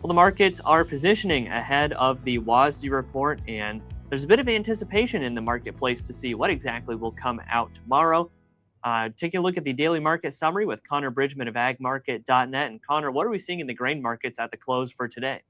Well, the markets are positioning ahead of the WASD report, and there's a bit of anticipation in the marketplace to see what exactly will come out tomorrow. Taking a look at the daily market summary with Conner Bridgman of agmarket.net. And Connor, what are we seeing in the grain markets at the close for today?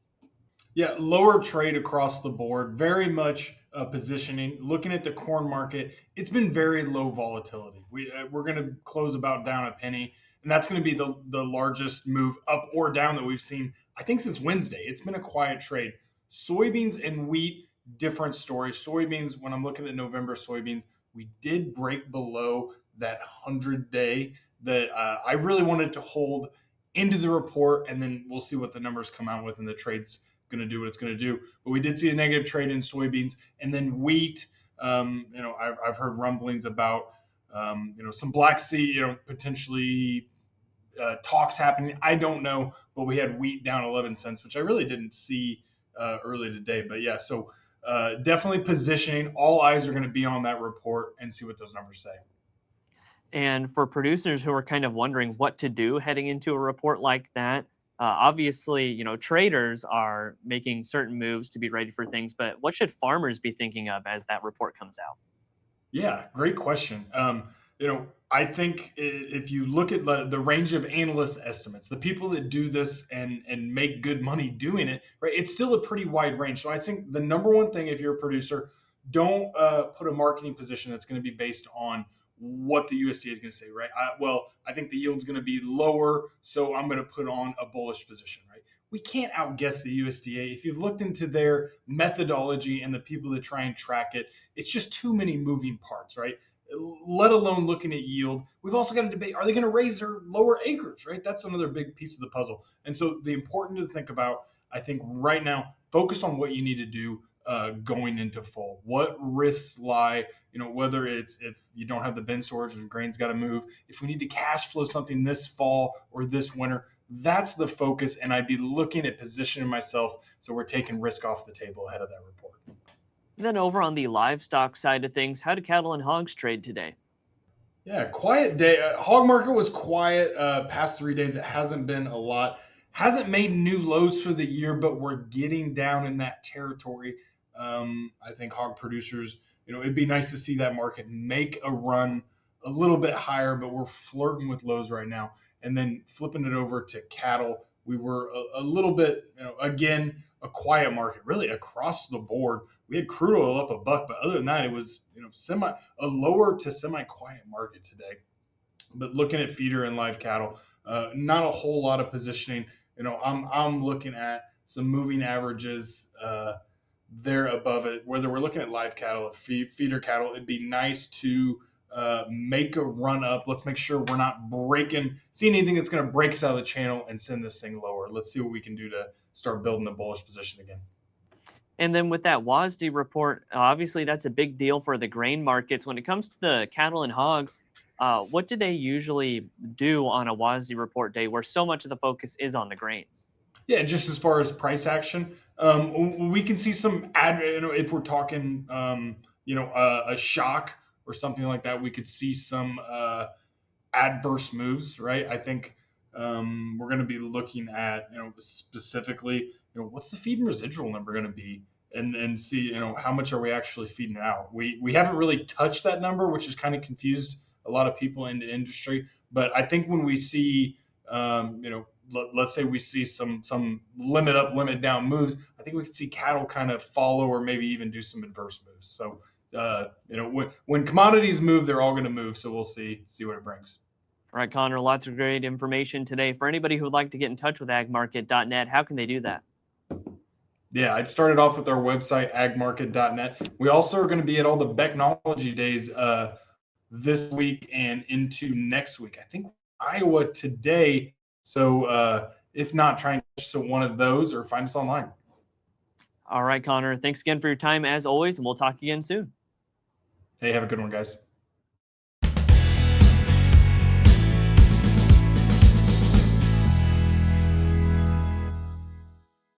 Yeah, lower trade across the board, very much positioning. Looking at the corn market, it's been very low volatility. We're going to close about down a penny, and that's going to be the largest move up or down that we've seen, I think, since Wednesday. It's been a quiet trade. Soybeans and wheat, different story. Soybeans, when I'm looking at November soybeans, we did break below that 100-day that I really wanted to hold into the report, and then we'll see what the numbers come out with, and the trades going to do what it's going to do. But we did see a negative trade in soybeans, and then wheat. I've heard rumblings about some Black Sea, potentially talks happening. I don't know, but we had wheat down 11 cents, which I really didn't see early today. But yeah, so definitely positioning. All eyes are going to be on that report and see what those numbers say. And for producers who are kind of wondering what to do heading into a report like that, obviously, traders are making certain moves to be ready for things, but what should farmers be thinking of as that report comes out? Yeah, great question. I think if you look at the range of analyst estimates, the people that do this and make good money doing it, right, it's still a pretty wide range. So I think the number one thing, if you're a producer, don't put a marketing position that's going to be based on what the USDA is going to say, right? I think the yield's going to be lower, so I'm going to put on a bullish position, right? We can't outguess the USDA. If you've looked into their methodology and the people that try and track it, it's just too many moving parts, right? Let alone looking at yield. We've also got to debate, are they going to raise or lower acres, right? That's another big piece of the puzzle. And so the important to think about, I think right now, focus on what you need to do going into fall. What risks lie, whether it's if you don't have the bin storage and grain's got to move, if we need to cash flow something this fall or this winter, that's the focus. And I'd be looking at positioning myself so we're taking risk off the table ahead of that report. Then over on the livestock side of things, how do cattle and hogs trade today? Yeah, quiet day. Hog market was quiet past 3 days. It hasn't been a lot. Hasn't made new lows for the year, but we're getting down in that territory. I think hog producers, it'd be nice to see that market make a run a little bit higher, but we're flirting with lows right now. And then flipping it over to cattle, we were a little bit, again, a quiet market, really across the board. We had crude oil up a buck, but other than that, it was a lower to semi quiet market today. But looking at feeder and live cattle, not a whole lot of positioning. I'm looking at some moving averages there above it. Whether we're looking at live cattle or feeder cattle, it'd be nice to make a run up. Let's make sure we're not seeing anything that's going to break us out of the channel and send this thing lower. Let's see what we can do to start building a bullish position again. And then with that WASD report, obviously that's a big deal for the grain markets. When it comes to the cattle and hogs, what do they usually do on a WASD report day where so much of the focus is on the grains? Yeah, just as far as price action, we can see some if we're talking, a shock or something like that, we could see some adverse moves, right? I think we're going to be looking at, specifically, what's the feed and residual number going to be, and see, how much are we actually feeding out? We haven't really touched that number, which has kind of confused a lot of people in the industry. But I think when we see, let's say we see some limit up, limit down moves, I think we could see cattle kind of follow or maybe even do some adverse moves. So, when commodities move, they're all going to move. So we'll see what it brings. All right, Connor, lots of great information today. For anybody who would like to get in touch with agmarket.net, how can they do that? Yeah, I started off with our website, agmarket.net. We also are going to be at all the Technology Days this week and into next week. I think Iowa today. So if not, try and catch one of those or find us online. All right, Connor, thanks again for your time as always, and we'll talk again soon. Hey, have a good one, guys.